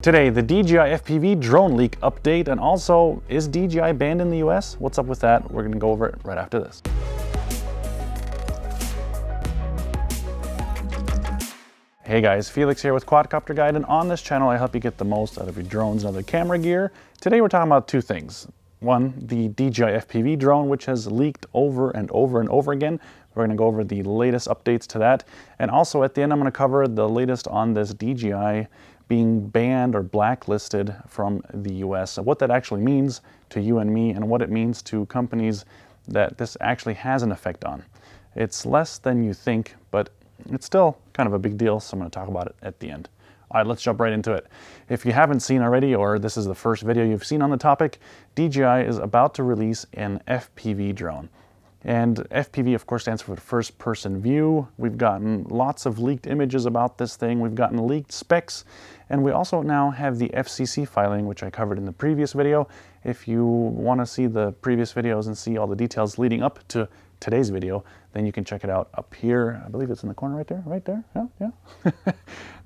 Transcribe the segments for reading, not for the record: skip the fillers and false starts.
Today, the DJI FPV Drone Leak update, and also, is DJI banned in the US? What's up with that? We're gonna go over it right after this. Hey guys, Felix here with Quadcopterguide, and on this channel I help you get the most out of your drones and other camera gear. Today we're talking about two things. One, the DJI FPV drone, which has leaked over and over and over again. We're going to go over the latest updates to that. And also at the end I'm going to cover the latest on this DJI being banned or blacklisted from the US. So what that actually means to you and me, and what it means to companies that this actually has an effect on. It's less than you think, but it's still kind of a big deal, so I'm going to talk about it at the end. All right, let's jump right into it. If you haven't seen already, or this is the first video you've seen on the topic, DJI is about to release an FPV drone. And FPV, of course, stands for first person view. We've gotten lots of leaked images about this thing. We've gotten leaked specs. And we also now have the FCC filing, which I covered in the previous video. If you want to see the previous videos and see all the details leading up to today's video, then you can check it out up here. I believe it's in the corner right there, yeah.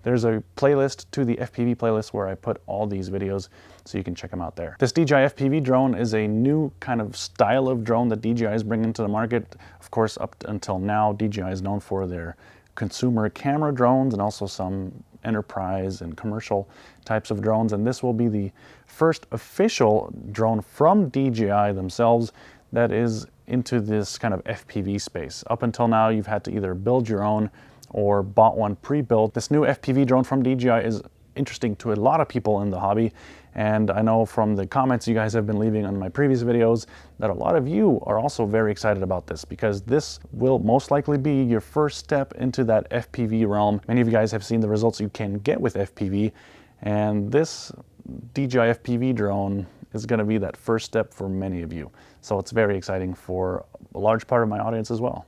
There's a playlist to the FPV playlist where I put all these videos, so you can check them out there. This DJI FPV drone is a new kind of style of drone that DJI is bringing to the market. Of course, up until now, DJI is known for their consumer camera drones and also some enterprise and commercial types of drones. And this will be the first official drone from DJI themselves that is into this kind of FPV space. Up until now, you've had to either build your own or bought one pre-built. This new FPV drone from DJI is interesting to a lot of people in the hobby, and I know from the comments you guys have been leaving on my previous videos that a lot of you are also very excited about this, because this will most likely be your first step into that FPV realm. Many of you guys have seen the results you can get with FPV, and this DJI FPV drone is going to be that first step for many of you. So it's very exciting for a large part of my audience as well.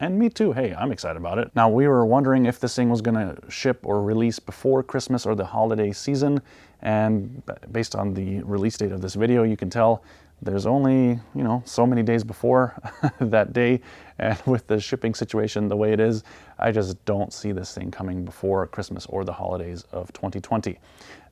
And me too. Hey, I'm excited about it. Now, we were wondering if this thing was going to ship or release before Christmas or the holiday season. And based on the release date of this video, you can tell there's only, so many days before that day. And with the shipping situation the way it is, I just don't see this thing coming before Christmas or the holidays of 2020.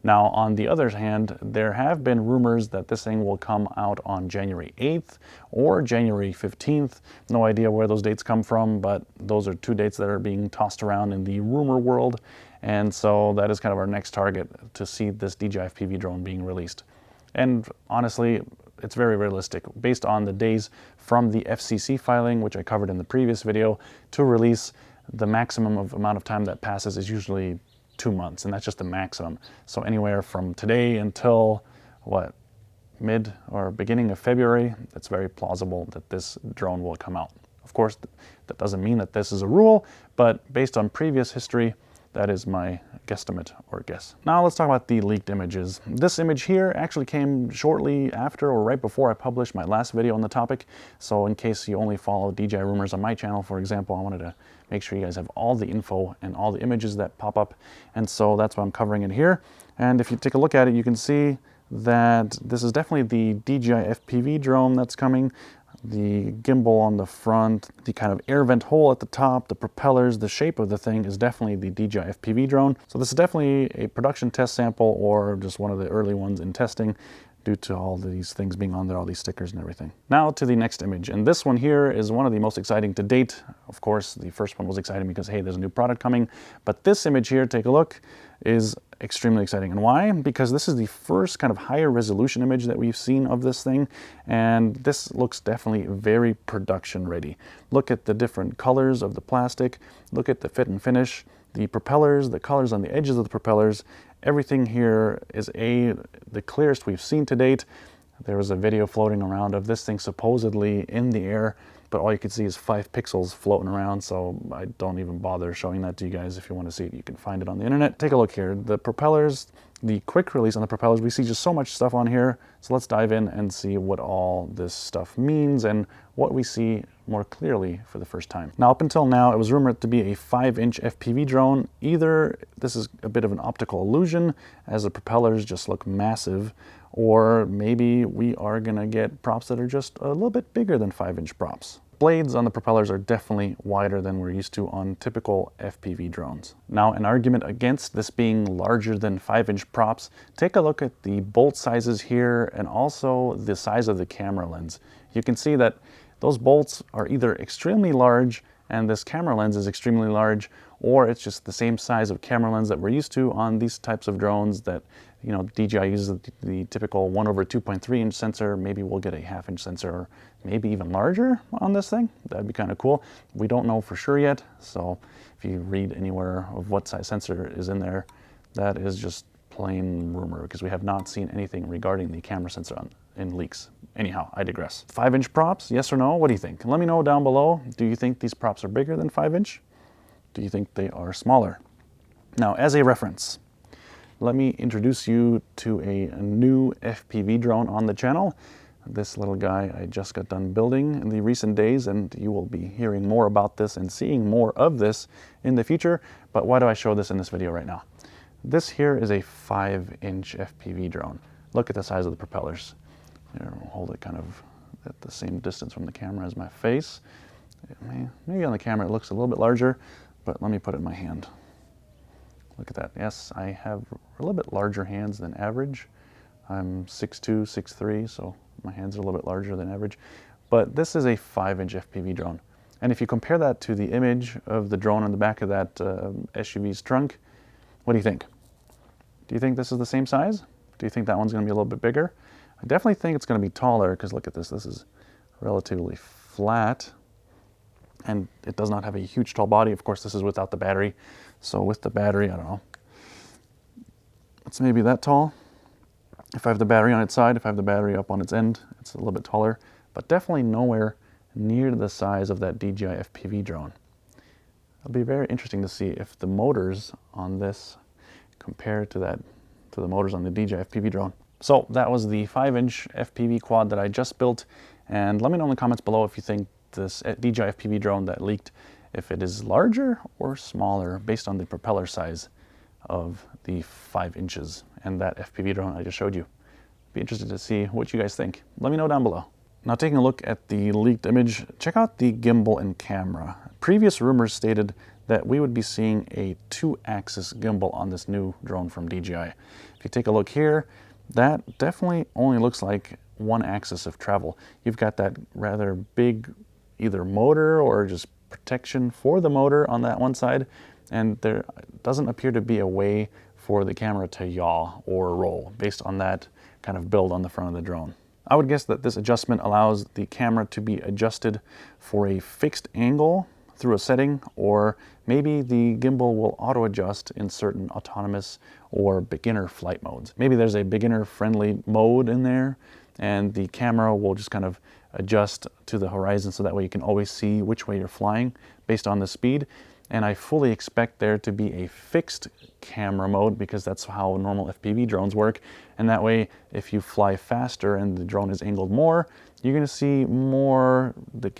Now, on the other hand, there have been rumors that this thing will come out on January 8th or January 15th. No idea where those dates come from, but those are two dates that are being tossed around in the rumor world. And so that is kind of our next target, to see this DJI FPV drone being released. And honestly, it's very realistic based on the days from the FCC filing, which I covered in the previous video, to release. The maximum amount of time that passes is usually 2 months, and that's just the maximum. So anywhere from today until mid or beginning of February, it's very plausible that this drone will come out. Of course, that doesn't mean that this is a rule, but based on previous history, that is my guesstimate or guess. Now let's talk about the leaked images. This image here actually came shortly after or right before I published my last video on the topic. So in case you only follow DJI rumors on my channel, for example, I wanted to make sure you guys have all the info and all the images that pop up. And so that's why I'm covering it here. And if you take a look at it, you can see that this is definitely the DJI FPV drone that's coming. The gimbal on the front, the kind of air vent hole at the top, the propellers, the shape of the thing is definitely the DJI FPV drone. So this is definitely a production test sample, or just one of the early ones in testing, due to all these things being on there, all these stickers and everything. Now to the next image, and this one here is one of the most exciting to date. Of course, the first one was exciting because, hey, there's a new product coming. But this image here, take a look, is extremely exciting. And why? Because this is the first kind of higher resolution image that we've seen of this thing, and this looks definitely very production ready. Look at the different colors of the plastic, look at the fit and finish, the propellers, the colors on the edges of the propellers. Everything here is the clearest we've seen to date. There was a video floating around of this thing supposedly in the air, but all you can see is 5 pixels floating around, so I don't even bother showing that to you guys. If you want to see it, you can find it on the internet. Take a look here. The propellers, the quick release on the propellers, we see just so much stuff on here. So let's dive in and see what all this stuff means and what we see more clearly for the first time. Now, up until now, it was rumored to be a 5-inch FPV drone. Either this is a bit of an optical illusion, as the propellers just look massive, or maybe we are gonna get props that are just a little bit bigger than 5-inch props. blades on the propellers are definitely wider than we're used to on typical FPV drones. Now, an argument against this being larger than 5-inch props, take a look at the bolt sizes here and also the size of the camera lens. You can see that those bolts are either extremely large and this camera lens is extremely large, or it's just the same size of camera lens that we're used to on these types of drones that, you know, DJI uses the typical 1/2.3-inch sensor. Maybe we'll get a 1/2-inch sensor, or maybe even larger on this thing. That'd be kind of cool. We don't know for sure yet, so if you read anywhere of what size sensor is in there, that is just plain rumor, because we have not seen anything regarding the camera sensor in leaks. Anyhow, I digress. 5-inch props, yes or no? What do you think? Let me know down below. Do you think these props are bigger than 5-inch? Do you think they are smaller? Now, as a reference, let me introduce you to a new FPV drone on the channel. This little guy I just got done building in the recent days, and you will be hearing more about this and seeing more of this in the future. But why do I show this in this video right now? This here is a 5-inch FPV drone. Look at the size of the propellers. Here, I'll hold it kind of at the same distance from the camera as my face. Maybe on the camera it looks a little bit larger, but let me put it in my hand. Look at that. Yes, I have a little bit larger hands than average. I'm 6'2", 6'3", so my hands are a little bit larger than average. But this is a 5-inch FPV drone. And if you compare that to the image of the drone on the back of that SUV's trunk, what do you think? Do you think this is the same size? Do you think that one's going to be a little bit bigger? I definitely think it's going to be taller, because look at this. This is relatively flat, and it does not have a huge tall body. Of course, this is without the battery. So with the battery, I don't know, it's maybe that tall. If I have the battery on its side, if I have the battery up on its end, it's a little bit taller, but definitely nowhere near the size of that DJI FPV drone. It'll be very interesting to see if the motors on this compare to the motors on the DJI FPV drone. So that was the 5-inch FPV quad that I just built, and let me know in the comments below if you think this DJI FPV drone that leaked, if it is larger or smaller based on the propeller size of the 5 inches and that FPV drone I just showed you. Be interested to see what you guys think. Let me know down below. Now, taking a look at the leaked image, check out the gimbal and camera. Previous rumors stated that we would be seeing a 2-axis gimbal on this new drone from DJI. If you take a look here, that definitely only looks like one axis of travel. You've got that rather big either motor or just protection for the motor on that one side, and there doesn't appear to be a way for the camera to yaw or roll based on that kind of build on the front of the drone. I would guess that this adjustment allows the camera to be adjusted for a fixed angle through a setting, or maybe the gimbal will auto adjust in certain autonomous or beginner flight modes. Maybe there's a beginner friendly mode in there, and the camera will just kind of adjust to the horizon, so that way you can always see which way you're flying based on the speed. And I fully expect there to be a fixed camera mode, because that's how normal FPV drones work. And that way, if you fly faster and the drone is angled more, you're going to see more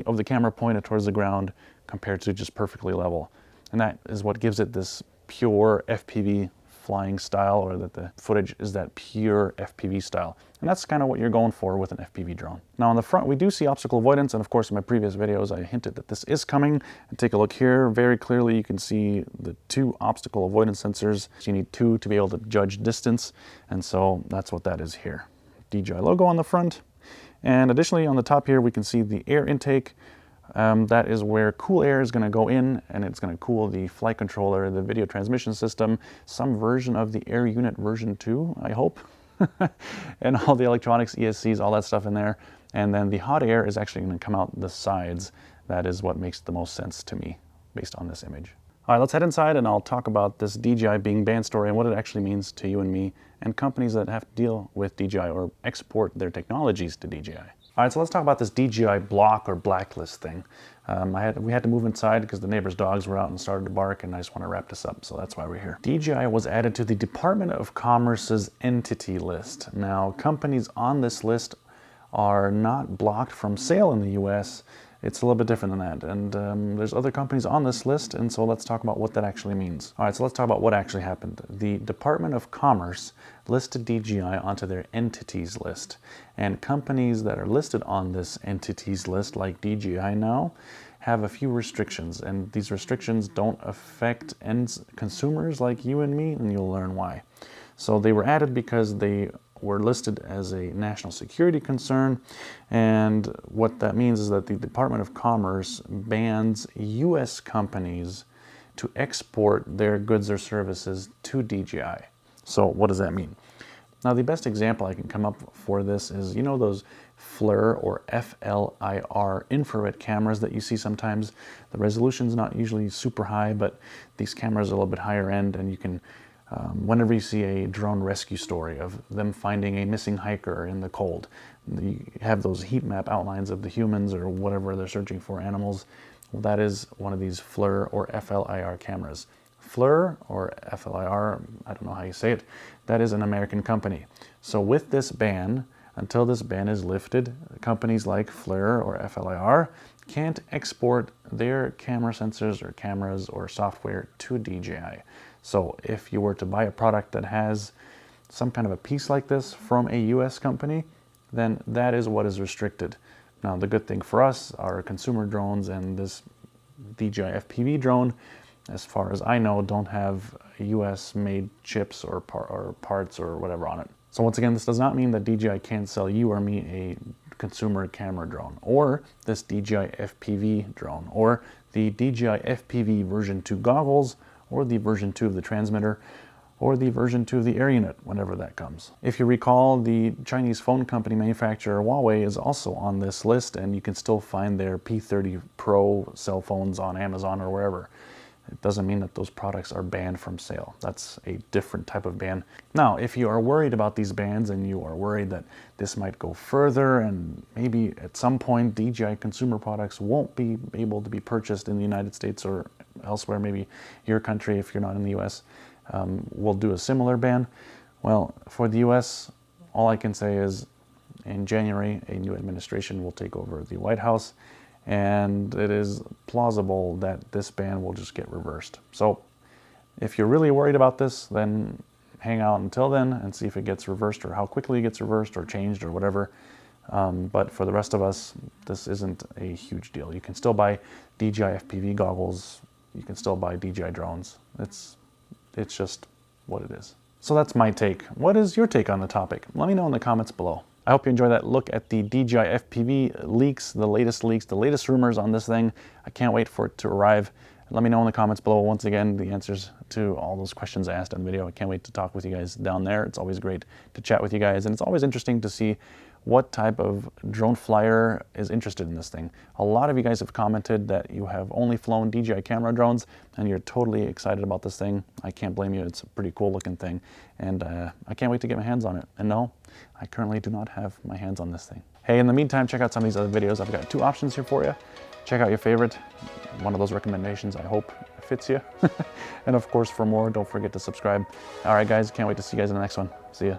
of the camera pointed towards the ground compared to just perfectly level. And that is what gives it this pure FPV flying style, or that the footage is that pure FPV style. And that's kind of what you're going for with an FPV drone. Now on the front, we do see obstacle avoidance, and of course in my previous videos I hinted that this is coming. And take a look here, very clearly you can see the 2 obstacle avoidance sensors. So you need 2 to be able to judge distance, and so that's what that is here. DJI logo on the front, and additionally on the top here we can see the air intake. That is where cool air is going to go in, and it's going to cool the flight controller, the video transmission system, some version of the air unit version 2, I hope, and all the electronics, ESCs, all that stuff in there. And then the hot air is actually going to come out the sides. That is what makes the most sense to me based on this image. All right, let's head inside and I'll talk about this DJI being banned story and what it actually means to you and me and companies that have to deal with DJI or export their technologies to DJI. All right, so let's talk about this DJI block or blacklist thing. We had to move inside because the neighbor's dogs were out and started to bark, and I just want to wrap this up, so that's why we're here. DJI was added to the Department of Commerce's entity list. Now, companies on this list are not blocked from sale in the US, It's a little bit different than that, and there's other companies on this list, and so let's talk about what that actually means. All right, so let's talk about what actually happened. The Department of Commerce listed DJI onto their entities list, and companies that are listed on this entities list, like DJI now, have a few restrictions, and these restrictions don't affect end consumers like you and me, and you'll learn why. So they were added because they were listed as a national security concern, and what that means is that the Department of Commerce bans US companies to export their goods or services to DJI. So what does that mean? Now, the best example I can come up for this is, you know, those FLIR or FLIR infrared cameras that you see sometimes. The resolution's not usually super high, but these cameras are a little bit higher end, and you can whenever you see a drone rescue story of them finding a missing hiker in the cold, you have those heat map outlines of the humans or whatever they're searching for, animals. Well, that is one of these FLIR or FLIR cameras. FLIR or FLIR, I don't know how you say it, that is an American company. So with this ban, until this ban is lifted, companies like FLIR or FLIR can't export their camera sensors or cameras or software to DJI. So if you were to buy a product that has some kind of a piece like this from a US company, then that is what is restricted. Now, the good thing for us, our consumer drones and this DJI FPV drone, as far as I know, don't have US made chips or parts or whatever on it. So once again, this does not mean that DJI can't sell you or me a consumer camera drone, or this DJI FPV drone, or the DJI FPV version 2 goggles, or the version 2 of the transmitter, or the version 2 of the air unit, whenever that comes. If you recall, the Chinese phone company manufacturer Huawei is also on this list, and you can still find their P30 Pro cell phones on Amazon or wherever. It doesn't mean that those products are banned from sale. That's a different type of ban. Now, if you are worried about these bans and you are worried that this might go further and maybe at some point DJI consumer products won't be able to be purchased in the United States or elsewhere, maybe your country if you're not in the US, will do a similar ban. Well, for the US, all I can say is in January, a new administration will take over the White House, and it is plausible that this ban will just get reversed. So if you're really worried about this, then hang out until then and see if it gets reversed or how quickly it gets reversed or changed or whatever. But for the rest of us, this isn't a huge deal. You can still buy DJI FPV goggles. You can still buy DJI drones. It's just what it is. So that's my take. What is your take on the topic? Let me know in the comments below. I hope you enjoyed that look at the DJI FPV leaks, the latest rumors on this thing. I can't wait for it to arrive. Let me know in the comments below, once again, the answers to all those questions I asked on the video. I can't wait to talk with you guys down there. It's always great to chat with you guys, and it's always interesting to see what type of drone flyer is interested in this thing. A lot of you guys have commented that you have only flown DJI camera drones and you're totally excited about this thing. I can't blame you. It's a pretty cool looking thing, and I can't wait to get my hands on it. And no, I currently do not have my hands on this thing. Hey, in the meantime, check out some of these other videos. I've got 2 options here for you. Check out your favorite. One of those recommendations, I hope, fits you. And of course, for more, don't forget to subscribe. All right, guys, can't wait to see you guys in the next one. See ya.